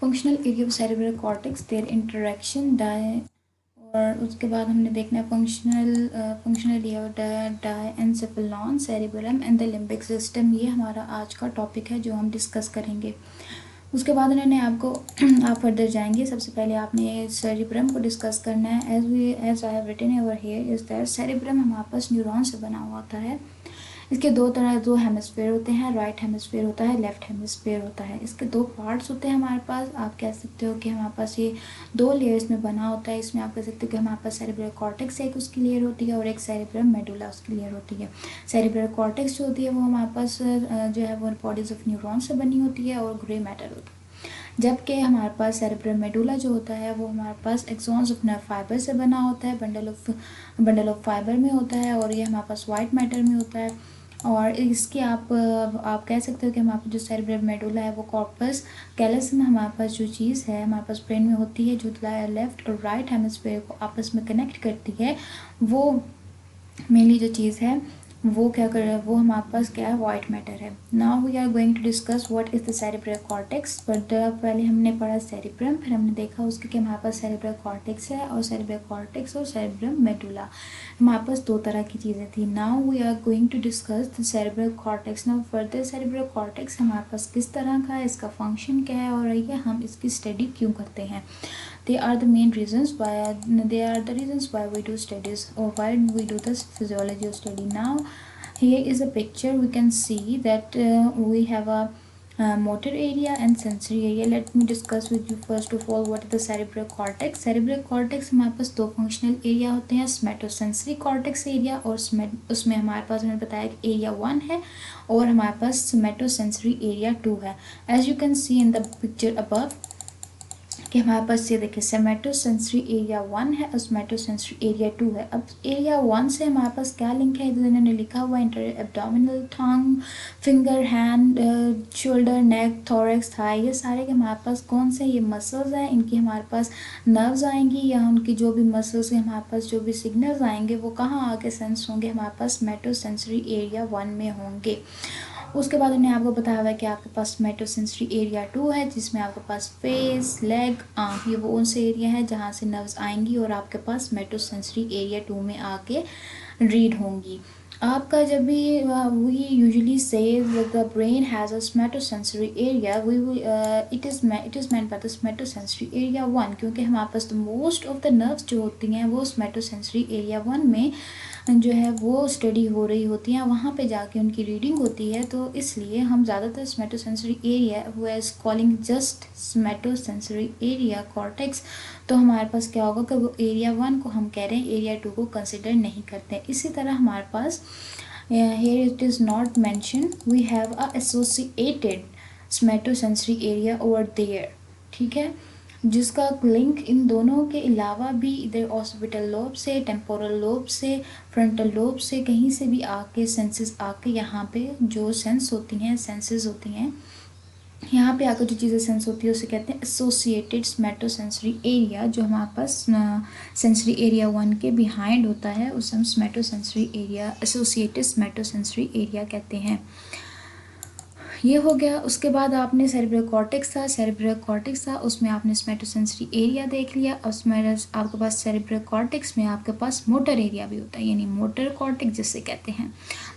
Functional area of cerebral cortex, their interaction और उसके बाद हमने देखना है functional area diencephalon, cerebellum and the limbic system. ये हमारा आज का टॉपिक है जो हम डिस्कस करेंगे। उसके बाद उन्होंने आपको आप फर्दर जाएंगे। सबसे पहले आपने सेरिब्रम को डिस्कस करना है। As I have written over here is that cerebrum हमारे पास न्यूरॉन से बना हुआ होता है। इसके दो हेमिस्फीयर होते हैं, राइट हेमिस्फीयर होता है, लेफ्ट हेमिस्फीयर होता है। इसके दो पार्ट्स होते हैं हमारे पास। आप कह सकते हो कि हमारे पास ये दो लेयर्स में बना होता है। इसमें आप कह सकते हो कि हमारे पास सेरिब्रल कॉर्टेक्स एक उसकी लेयर होती है और एक सेरिब्रम मेडुला उसकी लेयर होती है। सेरिब्रल कॉर्टेक्स जो होती है वो हमारे पास जो है वो बॉडीज ऑफ न्यूरॉन से बनी होती है और ग्रे मैटर होती है। जबकि हमारे पास सेरेब्रम मेडुला जो होता है वो हमारे पास एक्सॉन्स ऑफ नर्व फाइबर से बना होता है, बंडल ऑफ फाइबर में होता है और ये हमारे पास वाइट मैटर में होता है। और इसकी आप कह सकते हो कि हमारे पास जो सेरेब्रम मेडुला है वो कॉर्पस कैलस में हमारे पास जो चीज़ है हमारे पास ब्रेन में होती है, जो लेफ्ट और राइट हेमिस्फीयर को आपस में कनेक्ट करती है। वो मेनली जो चीज़ है वो क्या कर रहा है, वो हमारे पास क्या है, वाइट मैटर है। Now we are going to discuss what is the cerebral cortex. But पहले हमने पढ़ा सेरिब्रम, फिर हमने देखा उसके कि हमारे पास सेरिब्रल कॉर्टेक्स है और सेरिब्रल कॉर्टेक्स और सेरिब्रम मेडुला हमारे पास दो तरह की चीज़ें थी। Now we are going to discuss the cerebral cortex. Now further cerebral cortex हमारे पास किस तरह का है, इसका फंक्शन क्या है और ये हम इसकी स्टडी क्यों करते हैं। They are the main reasons why we do studies or why we do this physiology of study. Now here is a picture. We can see that we have a motor area and sensory area. Let me discuss with you first of all what is the cerebral cortex. Cerebral cortex हमारे पास दो functional area होते हैं, somatosensory cortex area और उसमें हमारे पास मैंने बताया कि area 1 है और हमारे पास somatosensory area 2 है। As you can see in the picture above कि हमारे पास ये देखिए सोमैटोसेंसरी एरिया 1 है और सोमैटोसेंसरी एरिया 2 है। अब एरिया 1 से हमारे पास क्या लिंक है, इधर इन्होंने लिखा हुआ इंटर एब्डोमिनल, टंग, फिंगर, हैंड, शोल्डर, नेक, थोरैक्स, थाई, ये सारे के हमारे पास कौन से ये मसल्स हैं, इनकी हमारे पास नर्व्स आएंगी या उनकी जो भी मसल्स के हमारे पास जो भी सिग्नल्स आएंगे वो कहाँ आके सेंस होंगे, हमारे पास सोमैटोसेंसरी एरिया 1 में होंगे। उसके बाद उन्हें आपको बताया हुआ है कि आपके पास सोमैटोसेंसरी एरिया 2 है जिसमें आपके पास फेस, लेग, आँख, ये वो उनसे एरिया है जहाँ से नर्व्स आएंगी और आपके पास सोमैटोसेंसरी एरिया 2 में आके रीड होंगी। आपका जब भी we usually say that the brain has a somatosensory area, it is meant by the somatosensory area 1 क्योंकि हमारे पास मोस्ट ऑफ द नर्व्स जो होती हैं वो somatosensory area 1 में जो है वो स्टडी हो रही होती हैं, वहाँ पे जाके उनकी रीडिंग होती है। तो इसलिए हम ज़्यादातर somatosensory area who is calling just somatosensory area cortex, तो हमारे पास क्या होगा कि वो एरिया 1 को हम कह रहे हैं, एरिया 2 को कंसिडर नहीं करते हैं। इसी तरह हमारे पास here it is not mentioned, we have a associated somatosensory area over there, ठीक है, जिसका लिंक इन दोनों के अलावा भी इधर ऑक्सीपिटल लोब से, टेम्पोरल लोब से, फ्रंटल लोब से कहीं से भी आके सेंसेस आके यहाँ पे जो सेंस होती हैं, सेंसेस होती हैं, यहाँ पे आकर जो चीज़ें सेंस होती है उसे कहते हैं एसोसिएटेड स्मेटोसेंसरी एरिया। जो हमारे पास सेंसरी एरिया 1 के बिहाइंड होता है उसे हम स्मेटोसेंसरी एरिया, एसोसिएटेड स्मेटोसेंसरी एरिया कहते हैं। ये हो गया। उसके बाद आपने सेरिब्रल कॉर्टेक्स था उसमें आपने स्मेटोसेंसरी एरिया देख लिया। उसमें आपके पास सेरिब्रल कॉर्टेक्स में आपके पास मोटर एरिया भी होता है, यानी मोटर कॉर्टेक्स जिसे कहते हैं।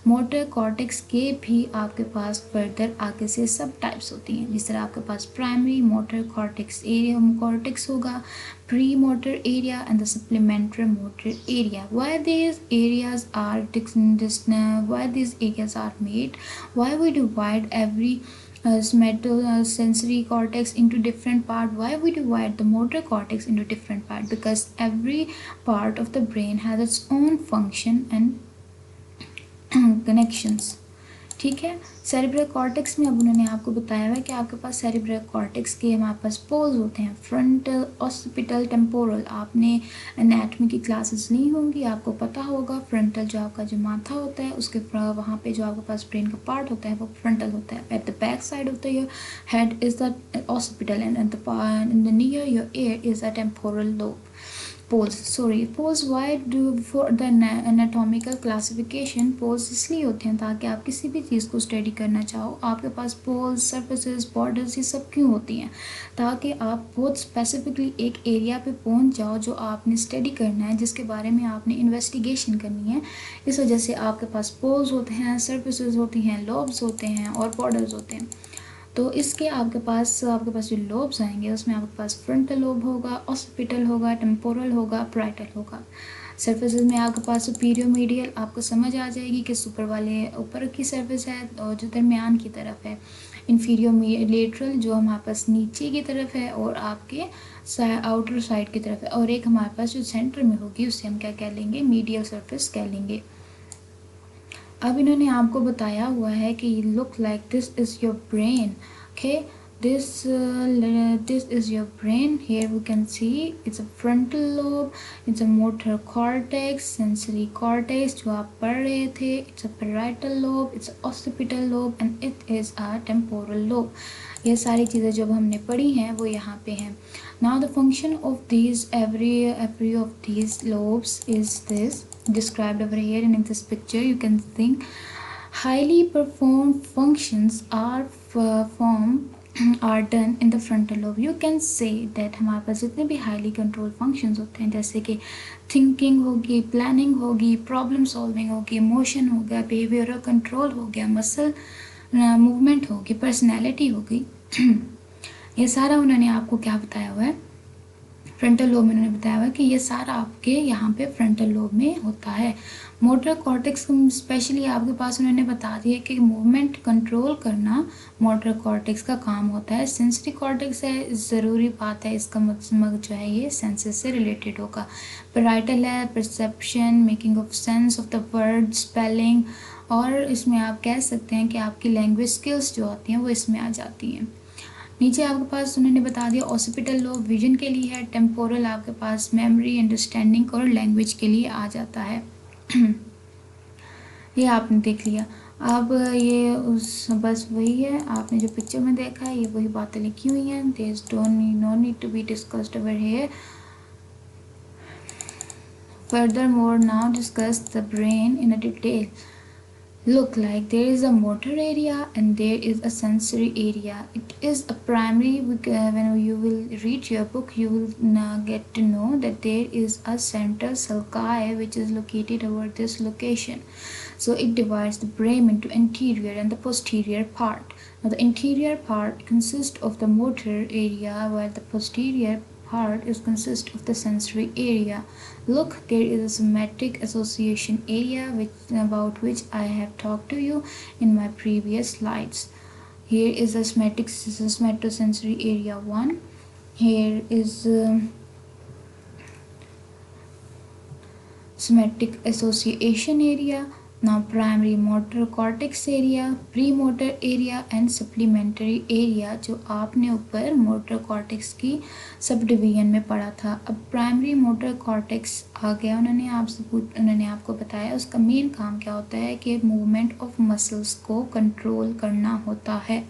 मोटर कॉर्टेक्स के भी आपके पास फर्दर आगे से सब टाइप्स होती हैं, जिस तरह आपके पास प्राइमरी मोटर कॉर्टेक्स होगा, pre motor area and the supplementary motor area. Why these areas are made, why we divide every somatosensory cortex into different part, why we divide the motor cortex into different part, because every part of the brain has its own function and connections, ठीक है। Cerebral cortex में अब उन्होंने आपको बताया हुआ है कि आपके पास सेरिब्रल कॉर्टेक्स के हमारे पास पोल्स होते हैं, फ्रंटल, ऑक्सीपिटल, टेम्पोरल। आपने एनाटॉमी की क्लासेस ली होंगी, आपको पता होगा फ्रंटल जो आपका जो माथा होता है उसके वहाँ पे जो आपके पास ब्रेन का पार्ट होता है वो फ्रंटल होता है। At the back side of the head is the occipital and in the near your ear is the temporal lobe. Poles why do for the anatomical classification. Poles इसलिए होते हैं ताकि आप किसी भी चीज़ को स्टडी करना चाहो, आपके पास पोल्स, सर्फेसेस, बॉर्डर्स ये सब क्यों होती हैं, ताकि आप बहुत स्पेसिफिकली एक एरिया पे पहुंच जाओ जो आपने स्टडी करना है, जिसके बारे में आपने इन्वेस्टिगेशन करनी है। इस वजह से आपके पास पोल्स होते हैं, सर्फेसेस होती हैं, लोब्स होते हैं और बॉर्डर्स होते हैं। तो इसके आपके पास जो लोब्स आएंगे उसमें आपके पास फ्रंटल लोब होगा, ऑसिपिटल होगा, टेम्पोरल होगा, पैराइटल होगा। सर्फेसेस में आपके पास सुपीरियर मीडियल, आपको समझ आ जाएगी कि सुपर वाले ऊपर की सर्फेस है और जो दरमियान की तरफ है। इन्फीरियर लेटरल जो हमारे पास नीचे की तरफ है और आपके आउटर साइड की तरफ है, और एक हमारे पास जो सेंटर में होगी उससे हम क्या कह लेंगे, मीडियल सर्फेस कह लेंगे। अब इन्होंने आपको बताया हुआ है कि look like this is your brain. Okay, this is your brain. Here we can see it's a frontal lobe, it's a motor cortex, sensory cortex जो आप पढ़ रहे थे, it's a parietal lobe, it's a occipital lobe and it is a temporal lobe। ये सारी चीज़ें जब हमने पढ़ी हैं वो यहाँ पे हैं। Now the function of these every of these lobes is this described over here and in this picture you can think highly performed functions are done in the frontal lobe। You can say that हमारे पास जितने भी highly controlled functions होते हैं, जैसे कि thinking होगी, planning होगी, problem solving होगी, emotion हो गया, behavioral control हो गया, muscle movement होगी, personality होगी ये सारा उन्होंने आपको क्या बताया हुआ है, फ्रंटल लोब में उन्होंने बताया हुआ है कि ये सारा आपके यहाँ पे फ्रंटल लोब में होता है। मोटर कॉर्टेक्स स्पेशली आपके पास उन्होंने बता दिया कि मूवमेंट कंट्रोल करना मोटर कॉर्टेक्स का काम होता है। सेंसरी कॉर्टेक्स है, ज़रूरी बात है, इसका मतलब जो है ये सेंसेस से रिलेटेड होगा। पैराइटल है, perception, making of sense of the word, spelling, और इसमें आप कह सकते हैं कि आपकी लैंग्वेज स्किल्स जो होती हैं वो इसमें आ जाती हैं। नीचे आपके पास उन्होंने बता दिया ऑसिपिटल लोब विजन के लिए है, टेम्पोरल आपके पास मेमोरी, अंडरस्टैंडिंग और लैंग्वेज के लिए आ जाता है ये आपने देख लिया। अब ये उस बस वही है, आपने जो पिक्चर में देखा है ये वही बातें लिखी हुई हैं। There is no need to be discussed over here. Furthermore, now discuss the brain in a detail. Look like there is a motor area and there is a sensory area. It is a primary, when you will read your book you will get to know that there is a central sulci which is located over this location. So it divides the brain into anterior and the posterior part. Now the interior part consists of the motor area while the posterior part is consist of the sensory area. Look, there is a somatic association area about which I have talked to you in my previous slides. Here is a somatosensory area 1. Here is somatic association area. Now primary motor cortex area, premotor area and supplementary area जो आपने ऊपर motor cortex की sub division में पढ़ा था। अब primary motor cortex आ गया, उन्होंने आपको बताया उसका मेन काम क्या होता है कि मूवमेंट ऑफ मसल्स को कंट्रोल करना होता है।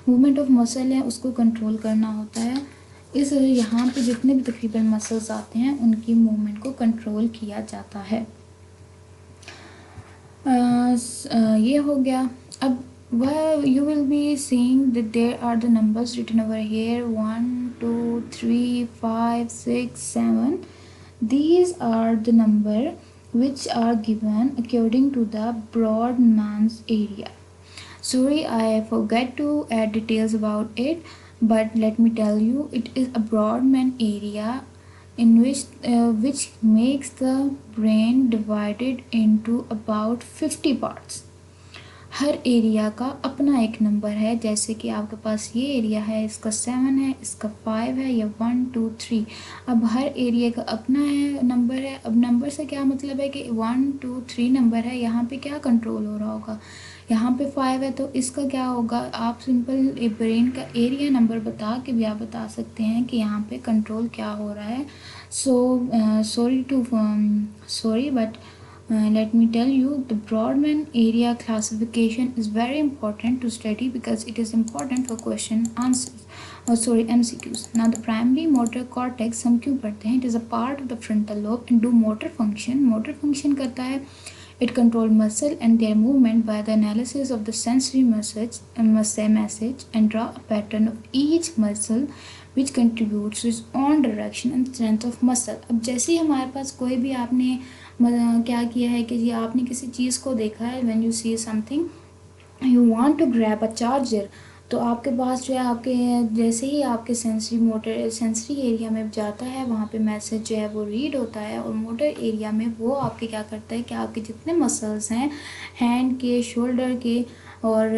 मूवमेंट ऑफ मसल है उसको कंट्रोल करना होता है, इस यहाँ पे जितने भी तकरीबन मसल्स आते हैं उनकी मूवमेंट को कंट्रोल किया जाता है। ये हो गया। अब वह you will be seeing that there are the numbers written over here 1 2 3 5 6 7. These are the number which are given according to the Brodmann's area. Sorry, I forgot to add details about it, but let me tell you it is a Brodmann area in which makes the brain divided into about 50 parts. Her area का अपना एक number है, जैसे कि आपके पास ये area है, इसका 7 है, इसका 5 है, या 1 2 3। अब हर एरिया का अपना है नंबर है। अब नंबर से क्या मतलब है कि 1 2 3 नंबर है, यहाँ पे क्या कंट्रोल हो रहा होगा, यहाँ पे 5 है तो इसका क्या होगा, आप सिंपल ब्रेन का एरिया नंबर बता के भी आप बता सकते हैं कि यहाँ पे कंट्रोल क्या हो रहा है। Sorry but let me tell you, the Brodmann area classification is very important to study because it is important for question answers, MCQs. Now the primary motor cortex हम क्यों पढ़ते हैं? It is a part of the frontal lobe and do motor function. Motor function करता है, it control muscle and their movement by the analysis of the sensory message and draw a pattern of each muscle which contributes to its own direction and strength of muscle. अब जैसे ही हमारे पास कोई भी आपने क्या किया है कि जी आपने किसी चीज़ को देखा है, when you see something you want to grab a charger, तो आपके पास जो है आपके जैसे ही आपके सेंसरी एरिया में जाता है, वहाँ पे मैसेज जो है वो रीड होता है और मोटर एरिया में वो आपके क्या करता है कि आपके जितने मसल्स हैं हैंड के, शोल्डर के और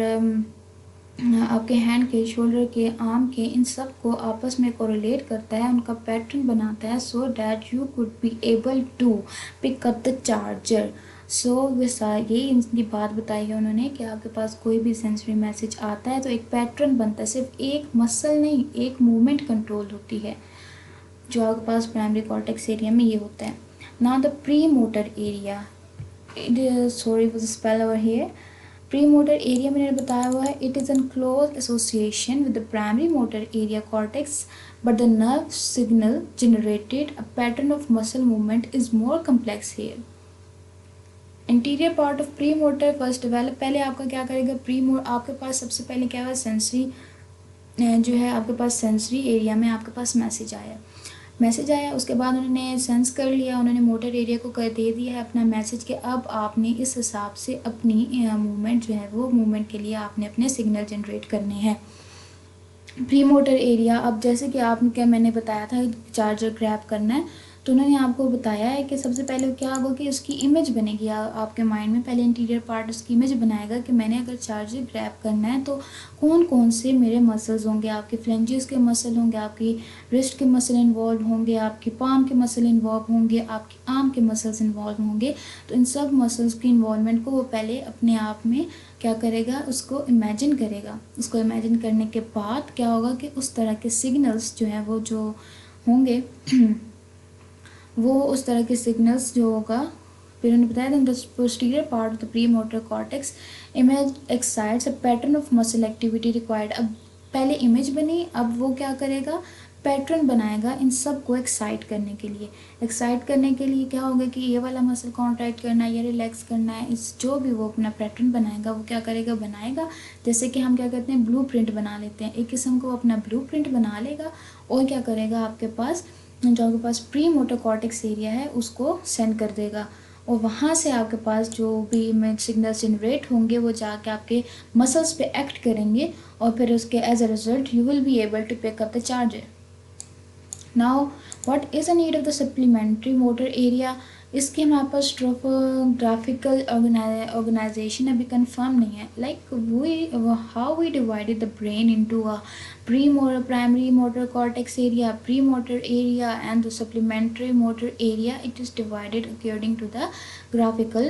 आपके हैंड के, शोल्डर के, आर्म के, इन सब को आपस में कोरिलेट करता है, उनका पैटर्न बनाता है so that you could be able to pick up the charger. So ये इनकी बात बताई है उन्होंने कि आपके पास कोई भी सेंसरी मैसेज आता है तो एक पैटर्न बनता है, सिर्फ एक मसल नहीं, एक मूवमेंट कंट्रोल होती है जो आपके पास प्राइमरी कॉर्टेक्स एरिया में ये होता है। Now the pre motor area, sorry for the spell over here, pre motor area मैंने बताया हुआ है, it is in close association with the primary motor area cortex but the nerve signal generated a pattern of muscle movement is more complex here. Interior part of pre motor first develop, पहले आपका क्या करेगा आपके पास सबसे पहले क्या हुआ, sensory जो है आपके पास सेंसरी एरिया में आपके पास मैसेज आया, उसके बाद उन्होंने सेंस कर लिया, उन्होंने मोटर एरिया को दे दिया है अपना मैसेज के अब आपने इस हिसाब से अपनी मूवमेंट जो है वो मूवमेंट के लिए आपने अपने सिग्नल जनरेट करने हैं। प्री मोटर एरिया, अब जैसे कि आपने मैंने बताया था चार्जर ग्रैब करना है, तो उन्होंने आपको बताया है कि सबसे पहले क्या होगा कि उसकी इमेज बनेगी आपके माइंड में, पहले इंटीरियर पार्ट उसकी इमेज बनाएगा कि मैंने अगर चार्जर ग्रैब करना है तो कौन कौन से मेरे मसल्स होंगे, आपके फ्लेंजेस के मसल होंगे, आपकी रिस्ट के मसल इन्वॉल्व होंगे, आपकी पाम के मसल इन्वॉल्व होंगे, आपकी आर्म के मसल्स इन्वॉल्व होंगे। तो इन सब मसल्स की इन्वॉल्वमेंट को वो पहले अपने आप में क्या करेगा, उसको इमेजिन करेगा। उसको इमेजिन करने के बाद क्या होगा कि उस तरह के सिग्नल्स जो हैं वो जो होंगे वो उस तरह के सिग्नल्स जो होगा, फिर उन्होंने बताया the posterior part of the pre motor cortex image excites a pattern of muscle activity required. अब पहले इमेज बनी, अब वो क्या करेगा, पैटर्न बनाएगा इन सब को एक्साइट करने के लिए। एक्साइट करने के लिए क्या होगा कि ये वाला मसल कॉन्ट्रैक्ट करना है, ये रिलैक्स करना है, इस जो भी वो अपना पैटर्न बनाएगा वो क्या करेगा, बनाएगा। जैसे कि हम क्या कहते हैं ब्लूप्रिंट बना लेते हैं, एक किस्म को अपना ब्लूप्रिंट बना लेगा और क्या करेगा आपके पास जो आपके पास प्री मोटर कॉर्टेक्स एरिया है उसको सेंड कर देगा और वहाँ से आपके पास जो भी इमेज सिग्नल्स जनरेट होंगे वो जाके आपके मसल्स पे एक्ट करेंगे और फिर उसके as a result you will be able to pick up the charger. Now what is a need of the supplementary motor area, इसके हमारे पास ट्रोफोग्राफिकल ऑर्गेनाइजेशन अभी कंफर्म नहीं है। Like how we divided the brain into a primary motor cortex area, premotor area and the supplementary motor area. It is divided according to the graphical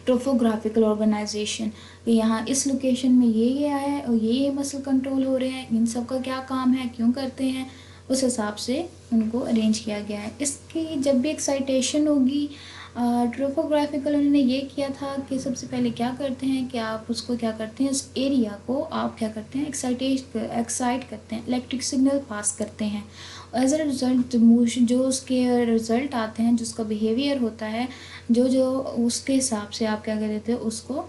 topographical organisation. यहाँ इस location में ये आया है और ये मसल कंट्रोल हो रहे हैं, इन सब का क्या काम है, क्यों करते हैं, उस हिसाब से उनको अरेंज किया गया है। इसकी जब भी एक्साइटेशन होगी ट्रोफोग्राफिकल उन्होंने ये किया था कि सबसे पहले क्या करते हैं कि आप उसको क्या करते हैं, इस एरिया को आप क्या करते हैं एक्साइट करते हैं, इलेक्ट्रिक सिग्नल पास करते हैं। एज अ रिज़ल्ट जो उसके रिज़ल्ट आते हैं, जो उसका बिहेवियर होता है, जो उसके हिसाब से आप क्या करते हैं उसको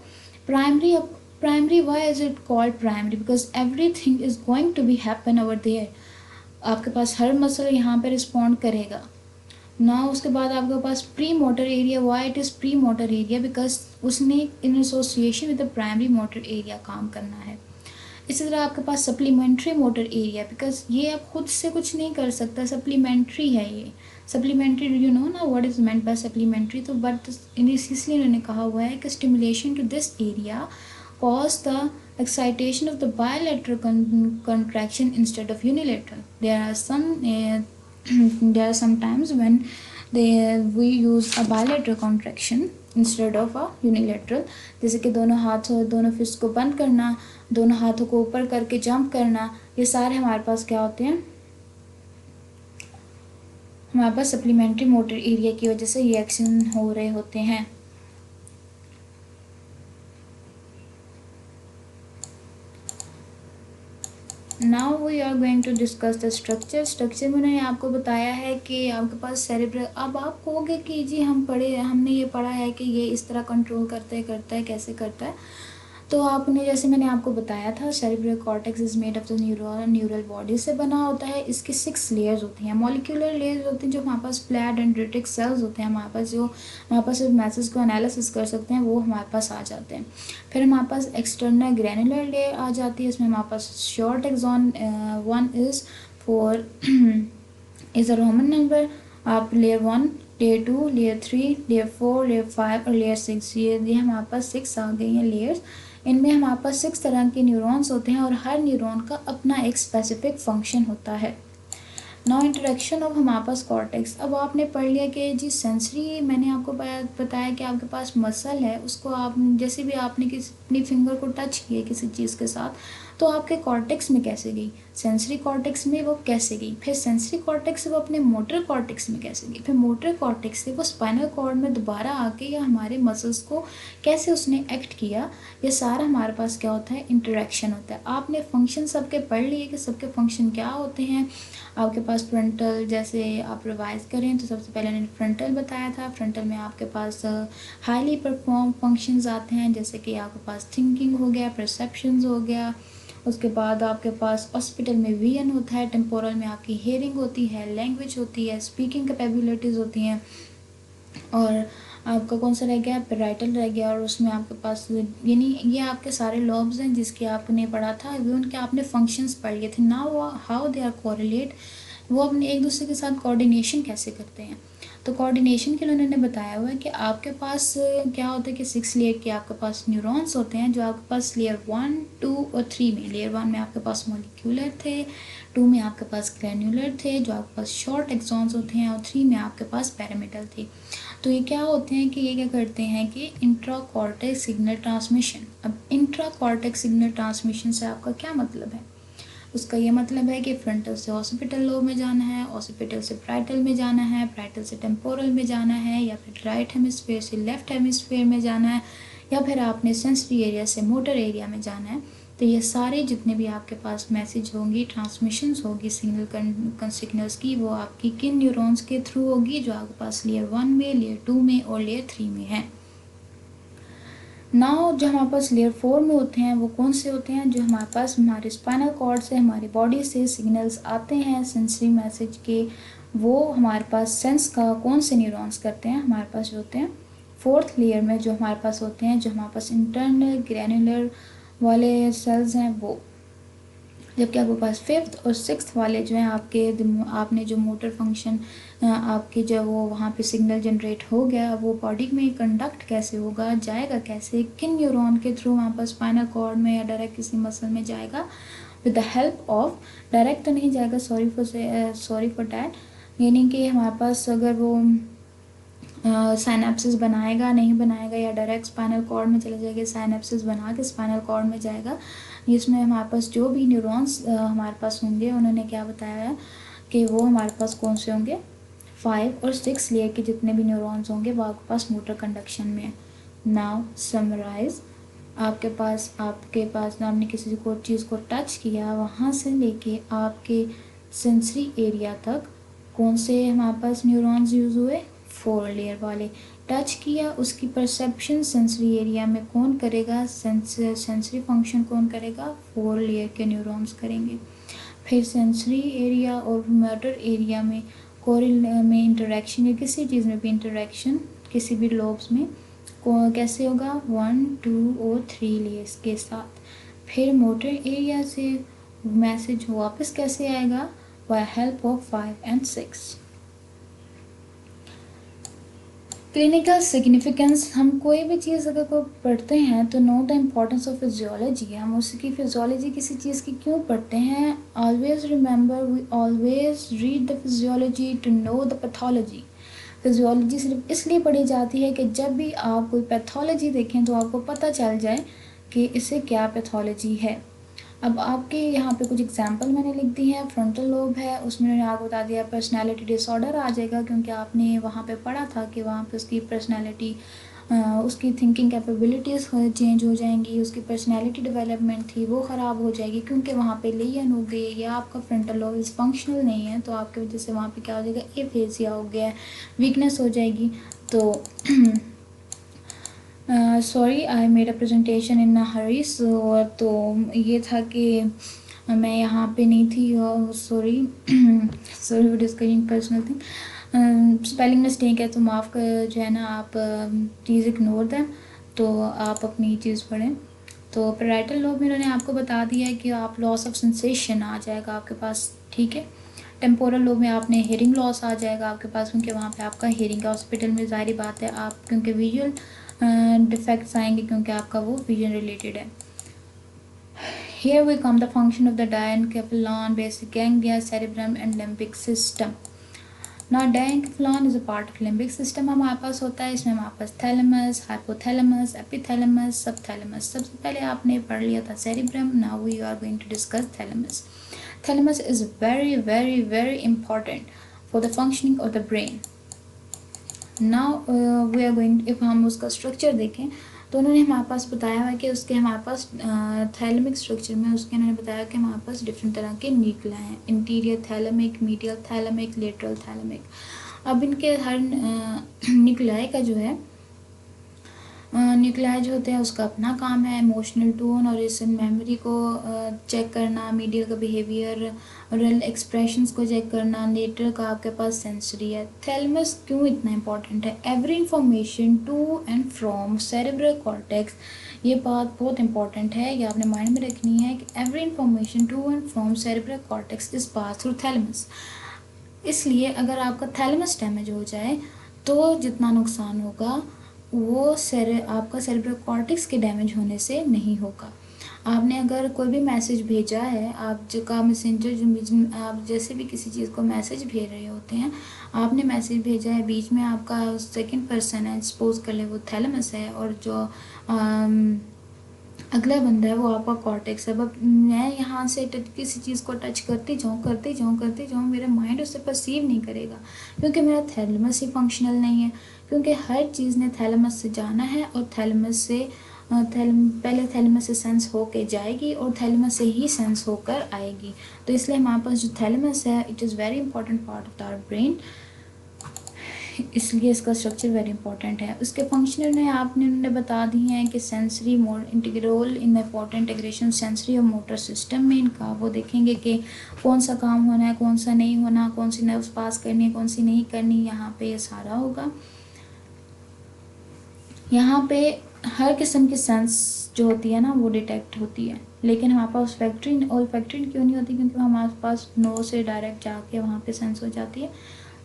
primary why is it called primary, because everything is going to be happen over there. आपके पास हर मसल यहाँ पे रिस्पॉन्ड करेगा ना। उसके बाद आपके पास pre motor area, why it is pre motor area, because उसने in association with the primary motor area काम करना है। इसी तरह आपके पास सप्लीमेंट्री मोटर एरिया, बिकॉज ये आप खुद से कुछ नहीं कर सकता, सप्लीमेंट्री है ये। सप्लीमेंट्री यू नो ना what is meant by supplementary, तो बट इसलिए उन्होंने कहा हुआ है कि stimulation to this area cause the excitation of the bilateral contraction instead of unilateral. There are some times when we use a bilateral contraction instead of a unilateral, जैसे कि दोनों फिस्ट को बंद करना, दोनों हाथों को ऊपर करके जंप करना, ये सारे हमारे पास क्या होते हैं, हमारे पास सप्लीमेंट्री मोटर एरिया की वजह से रिएक्शन हो रहे होते हैं। Now we are going to discuss the structure में उन्होंने आपको बताया है कि आपके पास सेरेब्रल, अब आप कहोगे कि जी हमने ये पढ़ा है कि ये इस तरह कंट्रोल करता है कैसे करता है। तो आपने, जैसे मैंने आपको बताया था, cerebral cortex is made of the neural body से बना होता है। इसकी 6 लेयर्स होती हैं, मॉलिक्यूलर लेयर्स होती हैं, जो हमारे पास फ्लैट डेंड्रिटिक सेल्स होते हैं, हमारे पास मैसेज को एनालिसिस कर सकते हैं, वो हमारे पास आ जाते हैं। फिर हमारे पास एक्सटर्नल ग्रैनुलर लेयर आ जाती है, इसमें हमारे पास short axon 1 is for is a Roman number. आप layer 1, layer 2, layer 3, layer 4, layer 5 और लेयर 6, ये हमारे पास 6 आ गई हैं लेयर्स। इनमें हमारे पास 6 तरह के न्यूरॉन्स होते हैं और हर न्यूरॉन का अपना एक स्पेसिफिक फंक्शन होता है। नाउ इंट्रोडक्शन ऑफ हमारे पास कॉर्टेक्स। अब आपने पढ़ लिया कि जी सेंसरी, मैंने आपको बताया कि आपके पास मसल है, उसको आप जैसे भी आपने अपनी फिंगर को टच किया किसी चीज़ के साथ, तो आपके कॉर्टेक्स में कैसे गई, सेंसरी कॉर्टेक्स में वो कैसे गई, फिर सेंसरी कॉर्टेक्स से वो अपने मोटर कॉर्टेक्स में कैसे गई, फिर मोटर कॉर्टेक्स से वो स्पाइनल कॉर्ड में दोबारा आके या हमारे मसल्स को कैसे उसने एक्ट किया। ये सारा हमारे पास क्या होता है, इंटरेक्शन होता है। आपने फंक्शन सबके पढ़ लिए कि सबके फंक्शन क्या होते हैं। आपके पास फ्रंटल, जैसे आप रिवाइज करें तो सबसे पहले मैंने फ्रंटल बताया था। फ्रंटल में आपके पास हाईली परफॉर्म फंक्शंस आते हैं, जैसे कि आपके पास थिंकिंग हो गया, परसेप्शंस हो गया। उसके बाद आपके पास हॉस्पिटल में विजन होता है, टेम्पोरल में आपकी हेयरिंग होती है, लैंग्वेज होती है, स्पीकिंग कैपेबिलिटीज़ होती हैं। और आपका कौन सा रह गया, पेराइटल रह गया, और उसमें आपके पास यानी ये आपके सारे लॉब्स हैं जिसके आपने पढ़ा था, वो उनके आपने फंक्शंस पढ़ लिए थे। Now how they are correlate, वो अपने एक दूसरे के साथ कोऑर्डिनेशन कैसे करते हैं। तो कोऑर्डिनेशन के लिए उन्होंने बताया हुआ है कि आपके पास क्या होता है कि 6 लेयर के आपके पास न्यूरॉन्स होते हैं, जो आपके पास लेयर 1, 2 और 3 में, लेयर 1 में आपके पास मॉलिक्यूलर थे, 2 में आपके पास ग्रैन्युलर थे, जो आपके पास शॉर्ट एक्सॉन्स होते हैं, और 3 में आपके पास पैरामिटल थे। तो ये क्या होते हैं कि ये क्या करते हैं कि इंट्रा कॉर्टेक्स सिग्नल ट्रांसमिशन। अब इंट्रा कॉर्टेक्स सिग्नल ट्रांसमिशन से आपका क्या मतलब है, उसका ये मतलब है कि फ्रंटल से ऑसिपिटल लोब में जाना है, ऑसिपिटल से प्राइटल में जाना है, प्राइटल से टेम्पोरल में जाना है, या फिर राइट हेमिस्फीयर से लेफ्ट हेमिस्फीयर में जाना है, या फिर आपने सेंसरी एरिया से मोटर एरिया में जाना है। तो ये सारे जितने भी आपके पास मैसेज होंगी, ट्रांसमिशंस होगी सिग्नल्स की, वो आपकी किन न्यूरॉन्स के थ्रू होगी, जो आपके पास लेयर 1 में, लेयर 2 में और लेयर 3 में है। नाउ जो हमारे पास लेयर 4 में होते हैं वो कौन से होते हैं, जो हमारे पास हमारे स्पाइनल कॉर्ड से, हमारी बॉडी से सिग्नल्स आते हैं सेंसरी मैसेज के, वो हमारे पास सेंस का कौन से न्यूरॉन्स करते हैं, हमारे पास जो होते हैं 4th लेयर में, जो हमारे पास होते हैं, जो हमारे पास इंटरनल ग्रैनुलर वाले सेल्स हैं वो। जबकि आपके पास 5th और 6th वाले जो हैं आपने जो मोटर फंक्शन आपके जो वो वहाँ पे सिग्नल जनरेट हो गया, वो बॉडी में कंडक्ट कैसे होगा, जाएगा कैसे, किन न्यूरॉन के थ्रू वहाँ पर स्पाइनल कॉर्ड में या डायरेक्ट किसी मसल में जाएगा, with the help of, direct तो नहीं जाएगा, सॉरी फॉर डैट, यानी कि हमारे पास अगर वो साइनेप्सिस बनाएगा नहीं बनाएगा, या डायरेक्ट स्पाइनल कॉर्ड में चले जाएगा, साइनेप्सिस बना के स्पाइनल कॉर्ड में जाएगा। इसमें हमारे पास जो भी न्यूरॉन्स हमारे पाया होंगे, उन्होंने क्या बताया है कि वो हमारे पास कौन से होंगे, 5 और 6 लेयर के जितने भी न्यूरॉन्स होंगे वो आपके पास मोटर कंडक्शन में है। नाउ समराइज, आपके पास आपने किसी को चीज़ को टच किया, वहाँ से लेके आपके सेंसरी एरिया तक कौन से हमारे पास न्यूरॉन्स यूज़ हुए, 4 लेयर वाले। टच किया, उसकी परसेप्शन सेंसरी एरिया में कौन करेगा, सेंसरी फंक्शन कौन करेगा, 4 लेयर के न्यूरॉन्स करेंगे। फिर सेंसरी एरिया और मोटर एरिया में में इंटरेक्शन, या किसी चीज़ में भी इंटरेक्शन किसी भी लोब्स में कैसे होगा, 1, 2 और 3 लेयर्स के साथ। फिर मोटर एरिया से मैसेज वापस कैसे आएगा, by help of 5 and 6। Clinical significance, हम कोई भी चीज़ अगर को पढ़ते हैं तो know the importance of physiology, हम उसकी फिजियोलॉजी किसी चीज़ की क्यों पढ़ते हैं, always remember we always read the physiology to know the pathology. Physiology सिर्फ इसलिए पढ़ी जाती है कि जब भी आप कोई पैथोलॉजी देखें तो आपको पता चल जाए कि इससे क्या पैथोलॉजी है। अब आपके यहाँ पे कुछ एग्जांपल मैंने लिख दी हैं। फ्रंटल लोब है, उसमें मैंने आपको बता दिया पर्सनालिटी डिसऑर्डर आ जाएगा, क्योंकि आपने वहाँ पे पढ़ा था कि वहाँ पे उसकी पर्सनालिटी उसकी थिंकिंग कैपेबिलिटीज़ चेंज हो जाएंगी, उसकी पर्सनालिटी डेवलपमेंट थी वो ख़राब हो जाएगी, क्योंकि वहाँ पे लेयन हो गई या आपका फ्रंटल लोब इस फंक्शनल नहीं है, तो आपकी वजह से वहाँ पे क्या हो जाएगा, एफेसिया हो गया है, वीकनेस हो जाएगी। तो sorry I made a presentation in a hurry, so तो ये था कि मैं यहाँ पे नहीं थी, sorry sorry for discussing personal thing. Spelling mistake है तो माफ़ कर, जो है ना आप प्लीज़ इग्नोर दें, तो आप अपनी चीज़ पढ़ें। तो पैराइटल लोब में इन्होंने आपको बता दिया है कि आप लॉस ऑफ सेंसेशन आ जाएगा आपके पास, ठीक है। टेम्पोरल लोब में आपने हेयरिंग लॉस आ जाएगा आपके पास, क्योंकि वहाँ पे आपका हेयरिंग का हॉस्पिटल में ज़ाहिर बात है आप, क्योंकि विजुअल डिफेक्ट्स आएंगे क्योंकि आपका वो विजन रिलेटेड है। Here we come the function of the diencephalon, basic ganglia, cerebrum and limbic system. Now diencephalon is a part of limbic system हमारे पास होता है, इसमें हमारे पास थैलेमस, हाइपोथैलेमस, एपिथैलेमस, सबथैलेमस। सबसे पहले आपने पढ़ लिया था cerebrum, now we are going to discuss thalamus. Thalamus is very very very important for the functioning of the brain. Now we are going, if हम उसका स्ट्रक्चर देखें तो उन्होंने हमारे पास बताया हुआ है कि उसके हमारे पास थैलेमिक स्ट्रक्चर में उसके उन्होंने बताया कि हमारे पास डिफरेंट तरह के न्यूक्लिया हैं, interior thalamic, medial thalamic, lateral thalamic. अब इनके हर न्यूक्लिया का जो है न्यूक्लिया जो होते हैं उसका अपना काम है, इमोशनल टोन और रिसेंट मेमोरी को चेक करना, मीडियल का बिहेवियर, रियल एक्सप्रेशंस को चेक करना, लेटर का आपके पास सेंसरी है। थैलेमस क्यों इतना इंपॉर्टेंट है? Every information to and from cerebral cortex, ये बात बहुत इंपॉर्टेंट है, ये आपने माइंड में रखनी है कि every information to and from cerebral cortex is pass through thalamus. इसलिए अगर आपका थैलेमस डैमेज हो जाए तो जितना नुकसान होगा वो आपका सेरेब्रल कॉर्टेक्स के डैमेज होने से नहीं होगा। आपने अगर कोई भी मैसेज भेजा है, आप जो का मैसेंजर जो आप जैसे भी किसी चीज़ को मैसेज भेज रहे होते हैं, आपने मैसेज भेजा है, बीच में आपका सेकंड पर्सन है, सपोज कर ले वो थैलेमस है, और जो अगला बंदा है वो आपका कॉर्टेक्स है। अब मैं यहाँ से किसी चीज़ को टच करती जाऊँ, मेरा माइंड उसे परसीव नहीं करेगा, क्योंकि मेरा थैलेमस ही फंक्शनल नहीं है, क्योंकि हर चीज़ ने थैलेमस से जाना है और थैलेमस से पहले थैलेमस से सेंस होके जाएगी और थैलेमस से ही सेंस होकर आएगी। तो इसलिए हमारे पास जो थैलेमस है it is very important part of our brain, इसलिए इसका स्ट्रक्चर वेरी इंपॉर्टेंट है। उसके फंक्शनल में आपने उन्होंने बता दी हैं कि sensory role in important integration sensory और मोटर सिस्टम में इनका, वो देखेंगे कि कौन सा काम होना है, कौन सा नहीं होना, कौन सी नर्व्स पास करनी है, कौन सी नहीं करनी, यहाँ पे ये सारा होगा। यहाँ पे हर किस्म की सेंस जो होती है ना वो डिटेक्ट होती है, लेकिन हमारे पास फैक्ट्री क्यों नहीं होती? क्योंकि हमारे पास नोज से डायरेक्ट जाके वहाँ पे सेंस हो जाती है,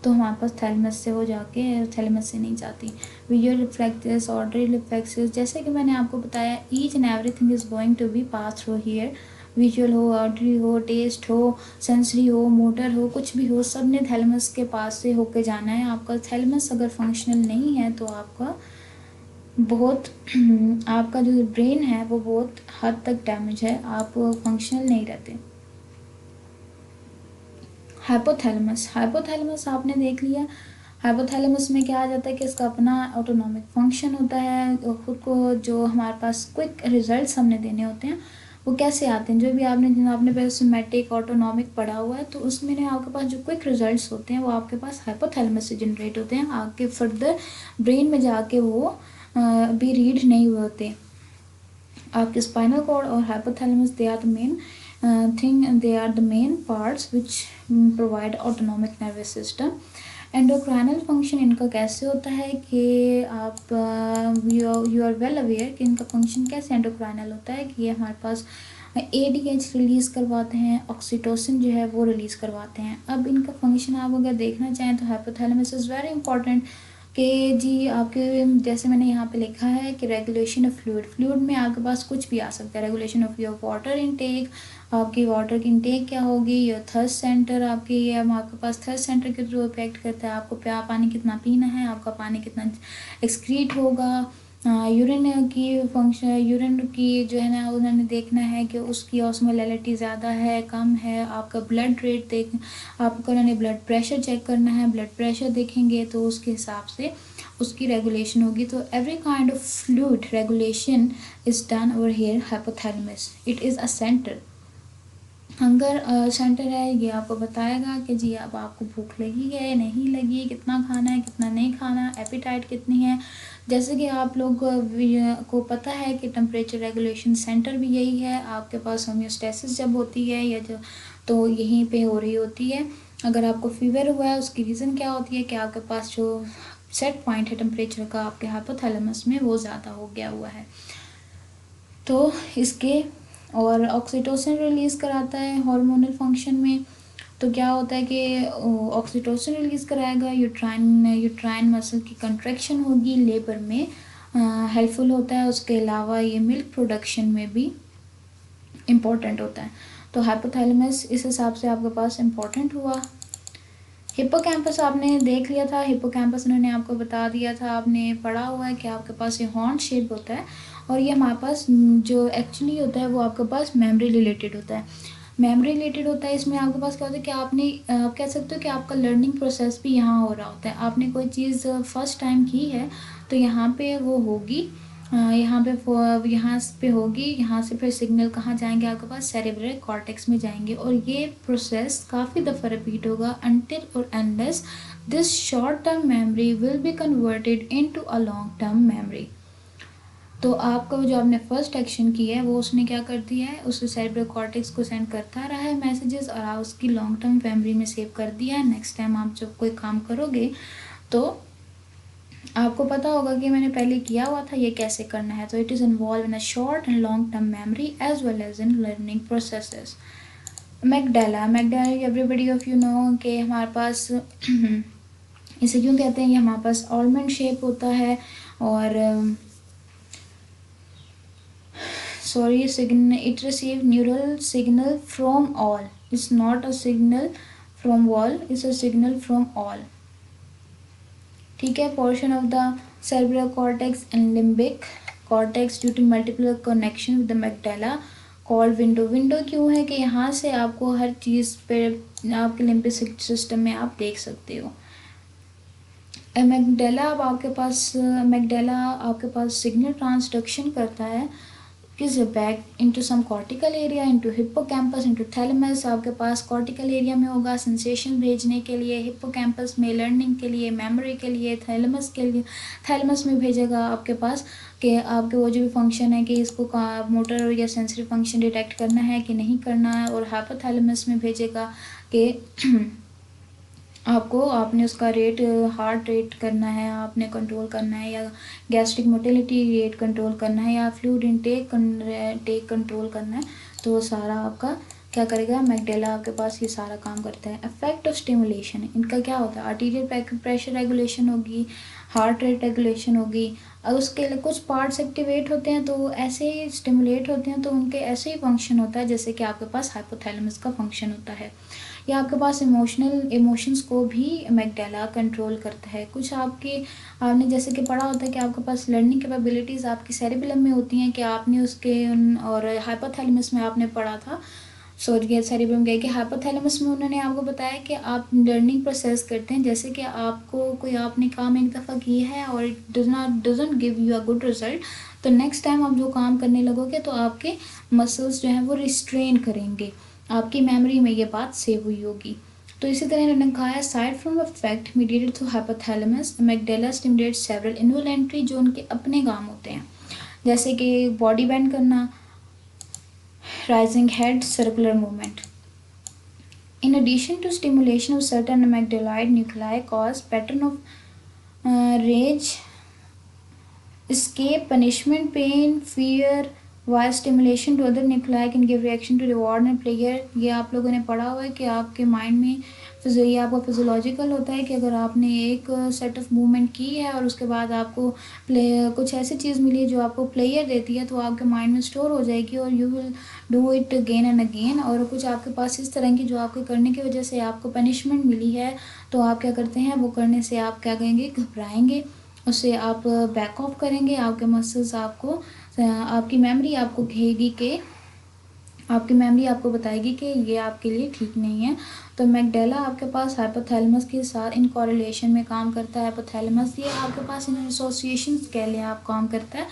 तो हमारे पास थैलेमस से हो जाके थैलेमस से नहीं जाती। विजुअल रिफ्लेक्सेस, ऑडिटरी रिफ्लेक्सेस, जैसे कि मैंने आपको बताया each and everything is going to be pass through here. Visual हो, ऑडिटरी हो, टेस्ट हो, सेंसरी हो, मोटर हो, कुछ भी हो, सब ने थैलेमस के पास से होके जाना है। आपका थैलेमस अगर फंक्शनल नहीं है तो आपका बहुत आपका जो ब्रेन है वो बहुत हद तक डैमेज है, आप फंक्शनल नहीं रहते। हाइपोथैलेमस आपने देख लिया। हाइपोथैलेमस में क्या आ जाता है कि इसका अपना ऑटोनॉमिक फंक्शन होता है, खुद को जो हमारे पास क्विक रिजल्ट्स हमने देने होते हैं वो कैसे आते हैं, जो भी आपने पहले सिमेटिक ऑटोनॉमिक पढ़ा हुआ है, तो उसमें ना आपके पास जो क्विक रिजल्ट्स होते हैं वो आपके पास हाइपोथैलेमस से जनरेट होते हैं, आगे फर्दर ब्रेन में जाके वो भी रीड नहीं हुए होते। आपके स्पाइनल कॉर्ड और hypothalamus they are the main they are the main parts which provide autonomic nervous system। Endocrinal function इनका कैसे होता है कि आप यू आर वेल अवेयर कि इनका फंक्शन कैसे एंडोक्राइनल होता है, कि ये हमारे पास ADH रिलीज़ करवाते हैं, ऑक्सीटोसिन जो है वो रिलीज़ करवाते हैं। अब इनका फंक्शन आप अगर देखना चाहें तो हाइपोथैलेमस इज़ वेरी इंपॉर्टेंट कि जी आपके, जैसे मैंने यहाँ पे लिखा है कि रेगुलेशन ऑफ फ्लूइड में आपके पास कुछ भी आ सकता है। Regulation of your water intake, आपकी वाटर की इनटेक क्या होगी, योर थर्स्ट सेंटर आपकी, ये आपके पास थर्स्ट सेंटर के थ्रू इफेक्ट करता है, आपको पानी कितना पीना है, आपका पानी कितना एक्सक्रीट होगा, यूरिन की फंक्शन, यूरिन की जो है ना उन्होंने देखना है कि उसकी ऑस्मोलैलिटी ज़्यादा है कम है, आपका ब्लड रेट देख, आपको उन्होंने ब्लड प्रेशर चेक करना है, ब्लड प्रेशर देखेंगे तो उसके हिसाब से उसकी रेगुलेशन होगी। तो every kind of fluid regulation is done over here hypothalamus, it is a centre. Hunger centre है, ये आपको बताएगा कि जी अब आपको भूख लगी है नहीं लगी, कितना खाना है कितना नहीं खाना, एपिटाइट कितनी है। जैसे कि आप लोग को पता है कि टेम्परेचर रेगुलेशन सेंटर भी यही है, आपके पास होम्योस्टेसिस जब होती है या जो तो यहीं पे हो रही होती है। अगर आपको फीवर हुआ है उसकी रीज़न क्या होती है कि आपके पास जो सेट पॉइंट है टेम्परेचर का आपके हाइपोथैलेमस में वो ज़्यादा हो गया हुआ है। तो इसके और ऑक्सीटोसिन रिलीज़ कराता है हार्मोनल फंक्शन में। तो क्या होता है कि ऑक्सीटोसिन रिलीज़ कराएगा, यूट्राइन मसल की कंट्रैक्शन होगी, लेबर में हेल्पफुल होता है। उसके अलावा ये मिल्क प्रोडक्शन में भी इम्पोर्टेंट होता है। तो हाइपोथैलेमस इस हिसाब से आपके पास इम्पोर्टेंट हुआ। हिप्पोकैम्पस आपने देख लिया था, हिप्पोकैम्पस उन्होंने आपको बता दिया था, आपने पढ़ा हुआ है कि आपके पास ये हॉर्न शेप होता है और ये हमारे पास जो एक्चुअली होता है वो आपके पास मेमोरी रिलेटेड होता है। मेमोरी रिलेटेड होता है, इसमें आपके पास क्या होता है कि आपने आप कह सकते हो कि आपका लर्निंग प्रोसेस भी यहाँ हो रहा होता है। आपने कोई चीज़ फर्स्ट टाइम की है तो यहाँ पे वो होगी, यहाँ पे होगी, यहाँ से फिर सिग्नल कहाँ जाएंगे आपके पास सेरेब्रल कॉर्टेक्स में जाएंगे और ये प्रोसेस काफ़ी दफ़ा रिपीट होगा अनटिल और unless this short term memory will be converted into a long term memory. तो आपका जो आपने फर्स्ट एक्शन किया है वो उसने क्या कर दिया है, उस सेरेब्रल कॉर्टेक्स को सेंड करता रहा है मैसेजेस और आप उसकी लॉन्ग टर्म मेमोरी में सेव कर दिया है। नेक्स्ट टाइम आप जब कोई काम करोगे तो आपको पता होगा कि मैंने पहले किया हुआ था, ये कैसे करना है। तो it is involve in a short and long term memory as well as in learning processes. Amygdala everybody of you know कि हमारे पास इसे क्यों कहते हैं, ये हमारे पास आलमंड शेप होता है और sorry it receive neural signal from all, it's not a signal from wall, it's a signal from all. ठीक है, portion of the cerebral cortex and limbic cortex due to multiple connection with the amygdala called window। Window क्यों है कि यहाँ से आपको हर चीज़ पे आपके लिम्बिक सिस्टम में आप देख सकते हो। एमेगडेला अब आपके पास सिग्नल ट्रांसडक्शन करता है किस back into some cortical area, into hippocampus, into thalamus. आपके पास कॉर्टिकल एरिया में होगा सेंसेशन भेजने के लिए, हिप्पोकैम्पस में लर्निंग के लिए, मेमोरी के लिए, थैलेमस के लिए थैलेमस में भेजेगा आपके पास कि आपके वो जो भी फंक्शन है कि इसको मोटर या सेंसरी फंक्शन डिटेक्ट करना है कि नहीं करना है, और हाइपोथैलेमस में भेजेगा कि आपने उसका रेट हार्ट रेट करना है, आपने कंट्रोल करना है, या गैस्ट्रिक मोटिलिटी रेट कंट्रोल करना है, या फ्लूइड इनटेक कंट्रोल करना है। तो वो सारा आपका क्या करेगा, मैगडेला आपके पास ये सारा काम करता है। इफेक्ट ऑफ स्टिमुलेशन इनका क्या होता है, आर्टीरियल प्रेशर रेगुलेशन होगी, हार्ट रेट रेगुलेशन होगी। और उसके लिए कुछ पार्ट्स एक्टिवेट होते हैं तो ऐसे ही स्टिमुलेट होते हैं तो उनके ऐसे ही फंक्शन होता है जैसे कि आपके पास हाइपोथैलेमस का फंक्शन होता है। या आपके पास इमोशंस को भी मैगडेला कंट्रोल करता है। कुछ आपने जैसे कि पढ़ा होता है कि आपके पास लर्निंग कैपेबिलिटीज़ आपकी सेरेबेलम में होती हैं कि आपने और हाइपोथैलेमस में आपने पढ़ा था, सॉरी सेरेबेलम गए कि हाइपोथैलेमस में उन्होंने आपको बताया कि आप लर्निंग प्रोसेस करते हैं। जैसे कि आपको कोई आपने काम एक दफ़ा किया है और it doesn't give you a good result, तो नेक्स्ट टाइम आप जो काम करने लगोगे तो आपके मसल्स जो हैं वो रिस्ट्रेन करेंगे, आपकी मेमोरी में ये बात सेव हुई होगी। तो इसी तरह इन्होंने कहा है side from effect mediated through hypothalamus amygdala stimulate several involuntary जो उनके अपने काम होते हैं, जैसे कि बॉडी बेंड करना, rising head, circular movement. In addition to stimulation of certain amygdaloid nuclei cause pattern of rage, escape, punishment, pain, fear, while stimulation to other nuclei can give reaction to reward and pleasure। ये आप लोगों ने पढ़ा हुआ है कि आपके mind में ये आपका फिजियोलॉजिकल होता है कि अगर आपने एक सेट ऑफ मूवमेंट की है और उसके बाद आपको कुछ ऐसी चीज़ मिली जो आपको प्लेयर देती है तो आपके माइंड में स्टोर हो जाएगी और you will do it again and again. और कुछ आपके पास इस तरह की जो आपके करने की वजह से आपको पनिशमेंट मिली है तो आप क्या करते हैं, वो करने से आप क्या कहेंगे, घबराएंगे उसे आप बैक ऑफ करेंगे, आपके मसल्स आपको आपकी मेमोरी आपको कहेगी कि आपकी मेमोरी आपको बताएगी कि ये आपके लिए ठीक नहीं है। तो मैगडेला आपके पास हाइपोथैलेमस के साथ इन कोरिलेशन में काम करता है। हाइपोथैलेमस ये आपके पास इन एसोसिएशन कह लें आप काम करता है,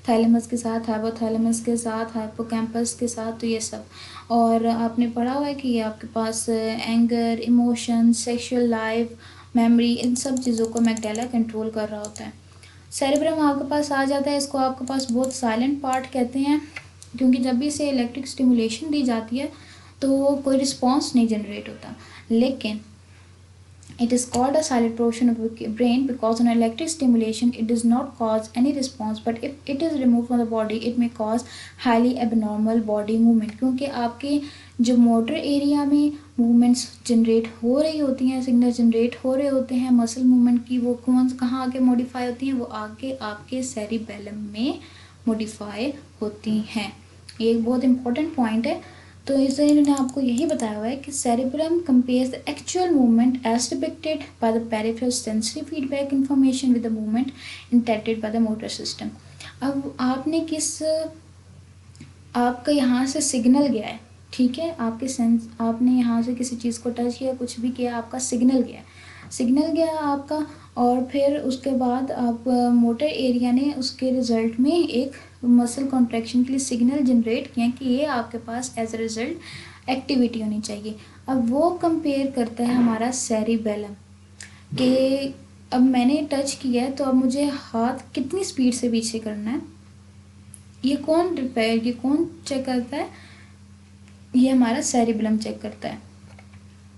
थैलेमस के साथ, हाइपोथैलेमस के साथ, हाइपोकैम्पस के साथ, तो ये सब। और आपने पढ़ा हुआ है कि ये आपके पास anger, emotion, sexual life, memory, इन सब चीज़ों को मैगडेला कंट्रोल कर रहा होता है। सेरेब्रम आपके पास आ जाता है, इसको आपके पास बहुत साइलेंट पार्ट कहते हैं, क्योंकि जब भी इसे इलेक्ट्रिक स्टिमुलेशन दी जाती है तो कोई रिस्पॉन्स नहीं जनरेट होता। लेकिन it is called a silent portion of the brain because on electric stimulation it does not cause any response, but if it is removed from the body it may cause highly abnormal body movement, क्योंकि आपके जो motor area में movements generate हो रही होती हैं, signal generate हो रहे होते हैं मसल मूवमेंट की, वो कौन कहाँ आके मॉडिफाई होती हैं, वो आगे आपके सेरिबेलम में मॉडिफाई होती हैं। ये एक बहुत इंपॉर्टेंट पॉइंट है। तो इसलिए इन्होंने आपको यही बताया हुआ है कि cerebrum compares the actual movement as depicted by the peripheral sensory feedback information with the movement intended by the motor system. अब आपने आपका यहाँ से सिग्नल गया है, ठीक है, आपके सेंस, आपने यहाँ से किसी चीज़ को टच किया, कुछ भी किया, आपका सिग्नल गया आपका, और फिर उसके बाद आप मोटर एरिया ने उसके रिजल्ट में एक मसल कॉन्ट्रैक्शन के लिए सिग्नल जनरेट किया कि ये आपके पास एज अ रिजल्ट एक्टिविटी होनी चाहिए। अब वो कंपेयर करता है हमारा सेरिबेलम कि अब मैंने टच किया है तो अब मुझे हाथ कितनी स्पीड से पीछे करना है, ये कौन चेक करता है, ये हमारा सेरिबेलम चेक करता है।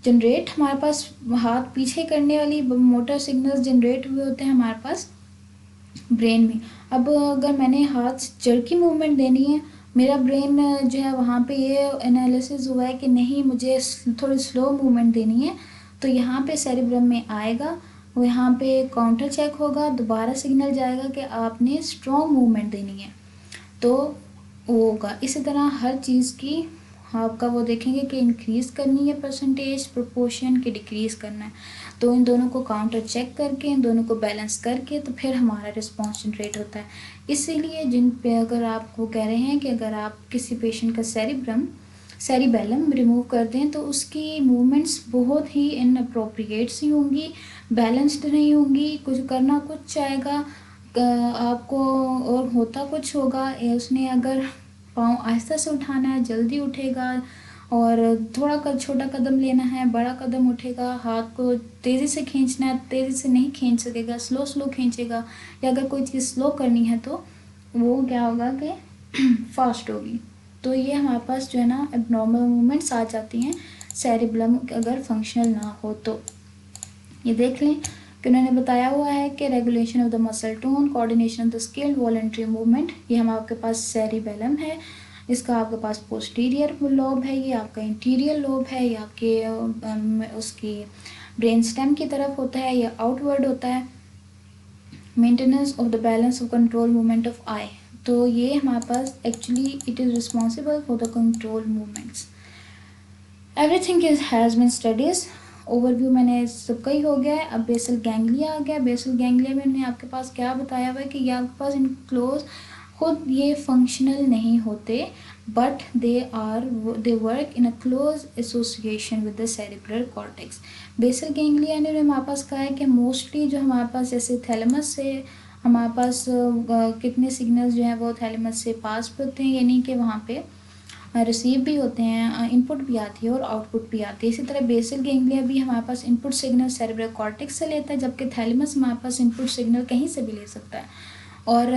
जनरेट हमारे पास हाथ पीछे करने वाली मोटर सिग्नल्स जनरेट हुए होते हैं हमारे पास ब्रेन में। अब अगर मैंने हाथ जर्की मूवमेंट देनी है, मेरा ब्रेन जो है वहाँ पे ये एनालिसिस हुआ है कि नहीं मुझे थोड़ी स्लो मूवमेंट देनी है, तो यहाँ पे सेरिब्रम में आएगा, वो यहाँ पे काउंटर चेक होगा, दोबारा सिग्नल जाएगा कि आपने स्ट्रॉन्ग मूवमेंट देनी है, तो वो होगा। इसी तरह हर चीज़ की आपका वो देखेंगे कि इंक्रीज़ करनी है परसेंटेज प्रोपोर्शन की डिक्रीज़ करना है, तो इन दोनों को काउंटर चेक करके, इन दोनों को बैलेंस करके, तो फिर हमारा रिस्पॉन्स जनरेट होता है। इसीलिए जिन पे अगर आपको कह रहे हैं कि अगर आप किसी पेशेंट का सेरिबेलम रिमूव कर दें तो उसकी मूवमेंट्स बहुत ही इनअप्रोप्रिएट सी होंगी, बैलेंस्ड नहीं होंगी, कुछ करना कुछ चाहेगा आपको और होता कुछ होगा। उसने अगर पाँव आहिस्ता से उठाना है जल्दी उठेगा, और थोड़ा छोटा कदम लेना है बड़ा कदम उठेगा, हाथ को तेज़ी से खींचना है तेज़ी से नहीं खींच सकेगा, स्लो खींचेगा, या अगर कोई चीज़ स्लो करनी है तो वो क्या होगा कि फास्ट होगी। तो ये हमारे पास जो है ना एबनॉर्मल मूवमेंट्स आ जाती हैं सेरिबेलम अगर फंक्शनल ना हो तो। ये देख लें कि उन्होंने बताया हुआ है कि regulation of the muscle tone, coordination of the skilled voluntary movement, ये हम आपके पास सेरिबेलम है, इसका आपके पास पोस्टीरियर लोब है, ये आपका इंटीरियर लोब है, ये आपके उसकी ब्रेन स्टेम की तरफ होता है या आउटवर्ड होता है। Maintenance of the balance of control movement of eye, तो ये हमारे पास actually it is responsible for the control movements. Everything is has been studies, overview मैंने सबका ही हो गया है। अब बेसल गैंग्लिया आ गया। बेसल गैंग्लिया में हमने आपके पास क्या बताया हुआ है कि ये आपके पास इनक्लोज खुद ये फंक्शनल नहीं होते, but they work in a close association with the cerebral cortex. Basal ganglia ने हमारे पास कहा है कि मोस्टली जो हमारे पास जैसे थैलेमस से हमारे पास कितने सिग्नल्स जो हैं वो थैलेमस से पास होते हैं, यानी कि वहाँ पे रिसीव भी होते हैं, इनपुट भी आती है और आउटपुट भी आती है। इसी तरह बेसल गैंग्लिया भी हमारे पास इनपुट सिग्नल सेरेब्रल कॉर्टेक्स से लेता है, जबकि थैलेमस हमारे पास इनपुट सिग्नल कहीं से भी ले सकता है और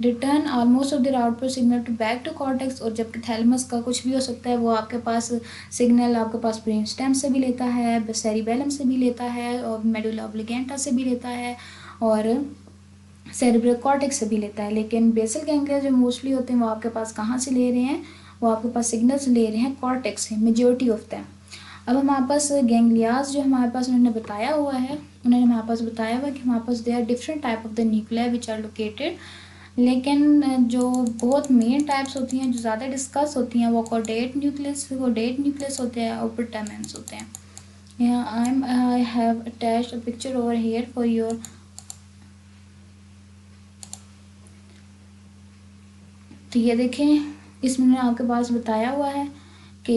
return almost of their output signal to back to cortex. और जबकि थैलेमस का कुछ भी हो सकता है, वो आपके पास सिग्नल आपके पास ब्रेन स्टेम से भी लेता है, सेरिबेलम से भी लेता है, और मेडुला ऑब्लिगेंटा से भी लेता है, और सेरेब्रल कॉर्टेक्स से भी लेता है। लेकिन बेसल गैंग्लिया जो मोस्टली होते हैं वो आपके पास कहाँ से ले रहे हैं, वो आपके पास सिग्नल्स ले रहे हैं कॉर्टेक्स से, मेजोरिटी ऑफ दैम। अब हमारे पास गैंग्लियाज जो हमारे पास उन्होंने बताया हुआ है, उन्होंने हमारे पास बताया हुआ है कि हमारे पास they are different type of the nuclei which are located, लेकिन जो बहुत मेन टाइप्स होती हैं जो ज़्यादा डिस्कस होती हैं वो कोडेट न्यूक्लियस होते हैं और पिटामेंस होते हैं। यहाँ I have attached a picture over here for your तो ये देखें, इसमें मैंने आपके पास बताया हुआ है कि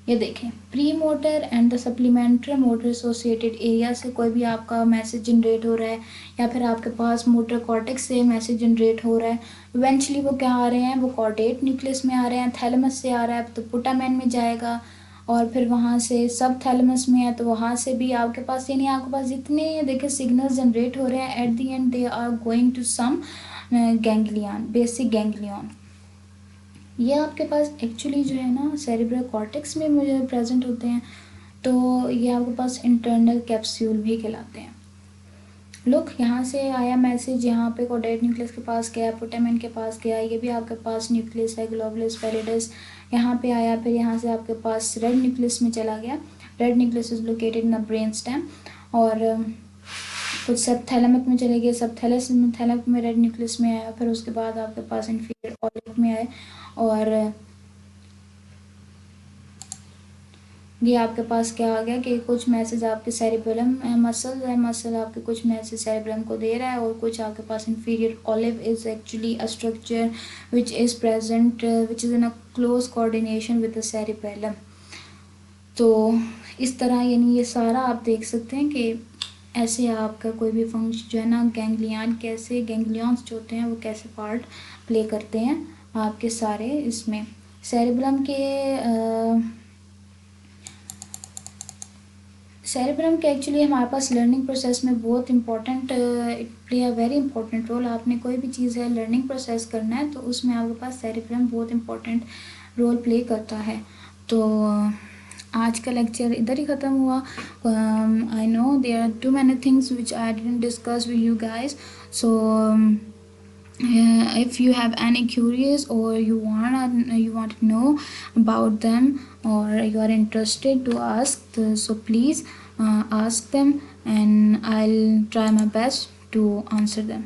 ये देखें, pre motor and the supplementary motor associated area से कोई भी आपका मैसेज जनरेट हो रहा है, या फिर आपके पास मोटर कॉर्टेक्स से मैसेज जनरेट हो रहा है, इवेंचुअली वो क्या आ रहे हैं, वो कॉर्डेट न्यूक्लियस में आ रहे हैं, थैलेमस से आ रहा है तो पुटामेन में जाएगा, और फिर वहाँ से सब थैलेमस में है तो वहाँ से भी आपके पास, यानी आपके पास जितने देखे सिग्नल्स जनरेट हो रहे हैं, at the end they are going to some ganglion, basic ganglion. ये आपके पास एक्चुअली जो है ना सेरिब्रल कॉर्टेक्स में मुझे प्रेजेंट होते हैं, तो ये आपके पास इंटरनल कैप्सूल भी कहलाते हैं। लुक, यहाँ से आया मैसेज, यहाँ पे कॉर्डेट न्यूक्लियस के पास गया, पुटामेन के पास गया, ये भी आपके पास न्यूक्लियस है, ग्लोबुलस पैलिडस यहाँ पे आया, फिर यहाँ से आपके पास रेड न्यूक्लियस में चला गया। Red nucleus is located in the brain stem, और कुछ सब थैलेमिक में चले गए, सब थैलेमिक में रेड न्यूक्लियस में आया, फिर उसके बाद आपके पास इंफीरियर ऑलिव में आए, और ये आपके पास क्या आ गया कि कुछ मैसेज आपके सेरिबेलम मसल है, मसल आपके कुछ मैसेज सेरिबेलम को दे रहा है, और कुछ आपके पास inferior olive is actually a structure which is present which is in a close coordination with the cerebellum. तो इस तरह यानी ये सारा आप देख सकते हैं कि ऐसे आपका कोई भी फंक्शन जो है ना, गैंग्लियन कैसे, गैंग्लियंस जो होते हैं वो कैसे पार्ट प्ले करते हैं आपके सारे इसमें सेरिबेलम के सेरिब्रम के एक्चुअली हमारे पास लर्निंग प्रोसेस में बहुत important, it play a very important role. आपने कोई भी चीज़ है लर्निंग प्रोसेस करना है तो उसमें आपके पास सेरिब्रम बहुत इंपॉर्टेंट रोल प्ले करता है। तो आज का लेक्चर इधर ही ख़त्म हुआ। I know there are too many things which I didn't discuss with you guys, so if you have any curious or you want to know about them, or you are interested to ask, so please ask them and I'll try my best to answer them.